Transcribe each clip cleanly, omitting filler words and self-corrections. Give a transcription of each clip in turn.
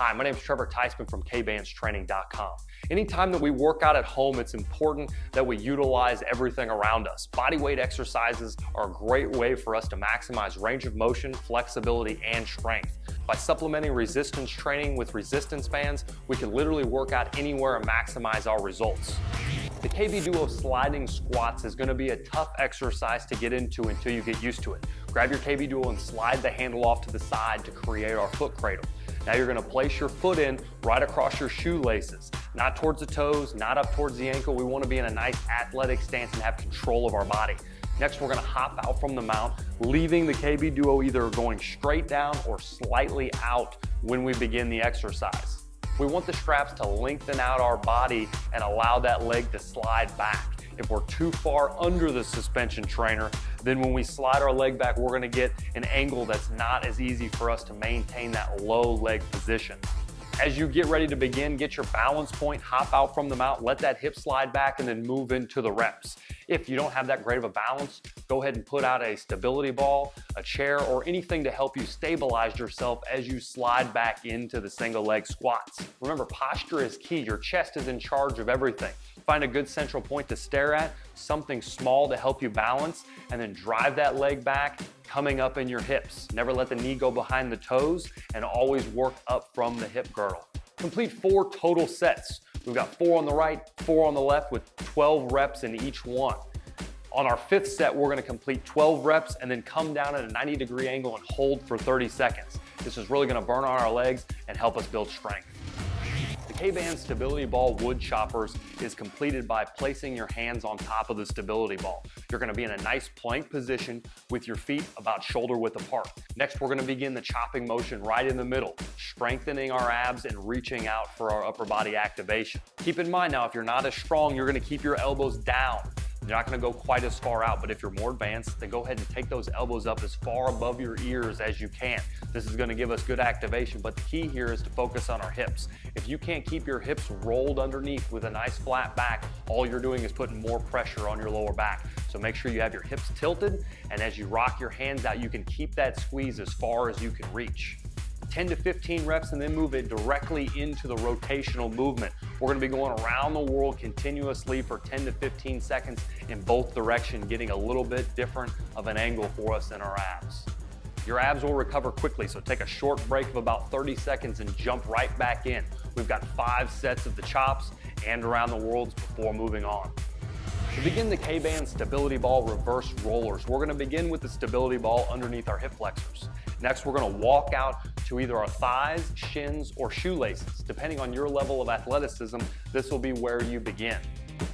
Hi, my name is Trevor Teisman from KBandstraining.com. Anytime that we work out at home, it's important that we utilize everything around us. Bodyweight exercises are a great way for us to maximize range of motion, flexibility, and strength. By supplementing resistance training with resistance bands, we can literally work out anywhere and maximize our results. The KB Duo sliding squats is going to be a tough exercise to get into until you get used to it. Grab your KB Duo and slide the handle off to the side to create our foot cradle. Now you're going to place your foot in right across your shoelaces, not towards the toes, not up towards the ankle. We want to be in a nice athletic stance and have control of our body. Next, we're going to hop out from the mount, leaving the KB Duo either going straight down or slightly out when we begin the exercise. We want the straps to lengthen out our body and allow that leg to slide back. If we're too far under the suspension trainer, then when we slide our leg back, we're gonna get an angle that's not as easy for us to maintain that low leg position. As you get ready to begin, get your balance point, hop out from the mount, let that hip slide back, and then move into the reps. If you don't have that great of a balance, go ahead and put out a stability ball, a chair, or anything to help you stabilize yourself as you slide back into the single leg squats. Remember, posture is key. Your chest is in charge of everything. Find a good central point to stare at, something small to help you balance, and then drive that leg back, coming up in your hips. Never let the knee go behind the toes, and always work up from the hip girdle. Complete 4 total sets. We've got 4 on the right, 4 on the left with 12 reps in each one. On our 5th set, we're gonna complete 12 reps and then come down at a 90-degree angle and hold for 30 seconds. This is really gonna burn on our legs and help us build strength. The Kbands stability ball wood choppers is completed by placing your hands on top of the stability ball. You're going to be in a nice plank position with your feet about shoulder width apart. Next, we're going to begin the chopping motion right in the middle, strengthening our abs and reaching out for our upper body activation. Keep in mind now, if you're not as strong, you're going to keep your elbows down. You're not going to go quite as far out, but if you're more advanced, then go ahead and take those elbows up as far above your ears as you can. This is going to give us good activation, but the key here is to focus on our hips. If you can't keep your hips rolled underneath with a nice flat back, all you're doing is putting more pressure on your lower back. So make sure you have your hips tilted, and as you rock your hands out, you can keep that squeeze as far as you can reach. 10 to 15 reps and then move it directly into the rotational movement. We're going to be going around the world continuously for 10 to 15 seconds in both directions, getting a little bit different of an angle for us in our abs. Your abs will recover quickly, so take a short break of about 30 seconds and jump right back in. We've got 5 sets of the chops and around the worlds before moving on. To begin the Kbands stability ball reverse rollers, we're going to begin with the stability ball underneath our hip flexors. Next, we're going to walk out to either our thighs, shins, or shoelaces. Depending on your level of athleticism, this will be where you begin.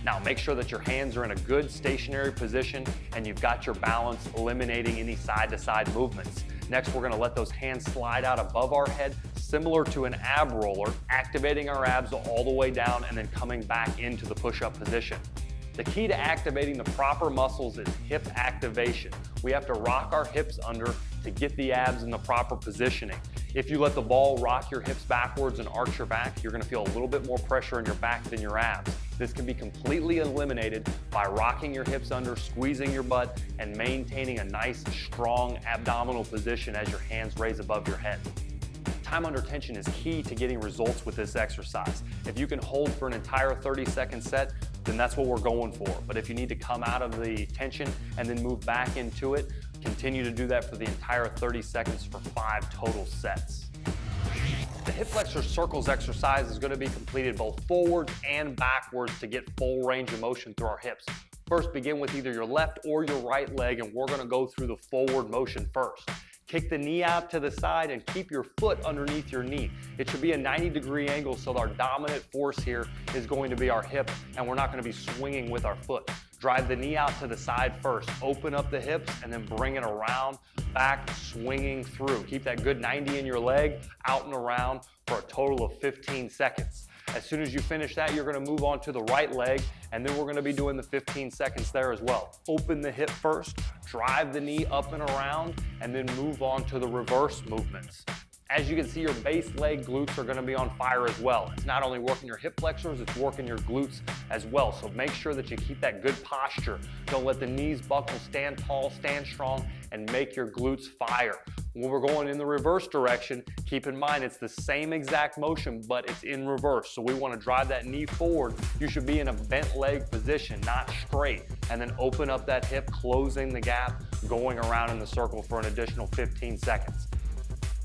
Now, make sure that your hands are in a good stationary position and you've got your balance, eliminating any side-to-side movements. Next, we're going to let those hands slide out above our head, similar to an ab roller, activating our abs all the way down and then coming back into the push-up position. The key to activating the proper muscles is hip activation. We have to rock our hips under to get the abs in the proper positioning. If you let the ball rock your hips backwards and arch your back, you're going to feel a little bit more pressure in your back than your abs. This can be completely eliminated by rocking your hips under, squeezing your butt, and maintaining a nice, strong abdominal position as your hands raise above your head. Time under tension is key to getting results with this exercise. If you can hold for an entire 30-second set, then that's what we're going for. But if you need to come out of the tension and then move back into it, continue to do that for the entire 30 seconds for 5 total sets. The hip flexor circles exercise is going to be completed both forwards and backwards to get full range of motion through our hips. First, begin with either your left or your right leg, and we're going to go through the forward motion first. Kick the knee out to the side and keep your foot underneath your knee. It should be a 90-degree angle, so our dominant force here is going to be our hip, and we're not going to be swinging with our foot. Drive the knee out to the side first. Open up the hips and then bring it around, back, swinging through. Keep that good 90 in your leg, out and around for a total of 15 seconds. As soon as you finish that, you're going to move on to the right leg, and then we're going to be doing the 15 seconds there as well. Open the hip first, drive the knee up and around, and then move on to the reverse movements. As you can see, your base leg glutes are gonna be on fire as well. It's not only working your hip flexors, it's working your glutes as well. So make sure that you keep that good posture. Don't let the knees buckle, stand tall, stand strong, and make your glutes fire. When we're going in the reverse direction, keep in mind it's the same exact motion, but it's in reverse. So we wanna drive that knee forward. You should be in a bent leg position, not straight. And then open up that hip, closing the gap, going around in the circle for an additional 15 seconds.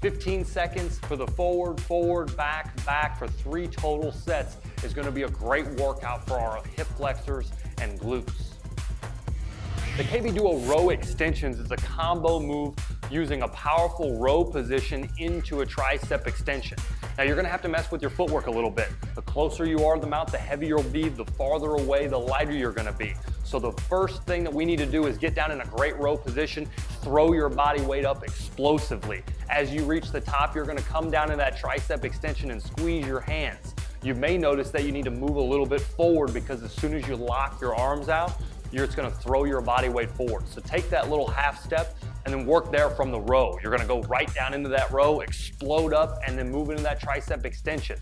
15 seconds for the forward, forward, back, back for 3 total sets is gonna be a great workout for our hip flexors and glutes. The KB Duo row extensions is a combo move using a powerful row position into a tricep extension. Now you're gonna have to mess with your footwork a little bit. The closer you are to the mount, the heavier you'll be, the farther away, the lighter you're gonna be. So the first thing that we need to do is get down in a great row position, throw your body weight up explosively. As you reach the top, you're gonna come down in that tricep extension and squeeze your hands. You may notice that you need to move a little bit forward because as soon as you lock your arms out, it's gonna throw your body weight forward. So take that little half step and then work there from the row. You're gonna go right down into that row, explode up, and then move into that tricep extension.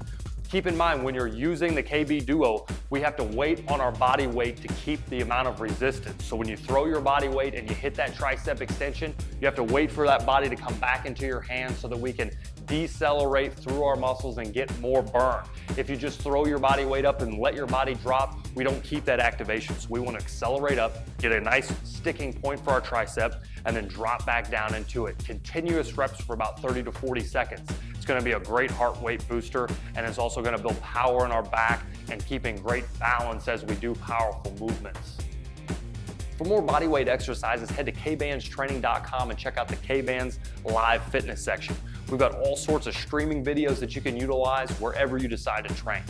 Keep in mind, when you're using the KB Duo, we have to wait on our body weight to keep the amount of resistance. So when you throw your body weight and you hit that tricep extension, you have to wait for that body to come back into your hands so that we can decelerate through our muscles and get more burn. If you just throw your body weight up and let your body drop, we don't keep that activation. So we want to accelerate up, get a nice sticking point for our tricep, and then drop back down into it. Continuous reps for about 30 to 40 seconds. It's gonna be a great heart rate booster, and it's also gonna build power in our back and keeping great balance as we do powerful movements. For more bodyweight exercises, head to KBandstraining.com and check out the Kbands live fitness section. We've got all sorts of streaming videos that you can utilize wherever you decide to train.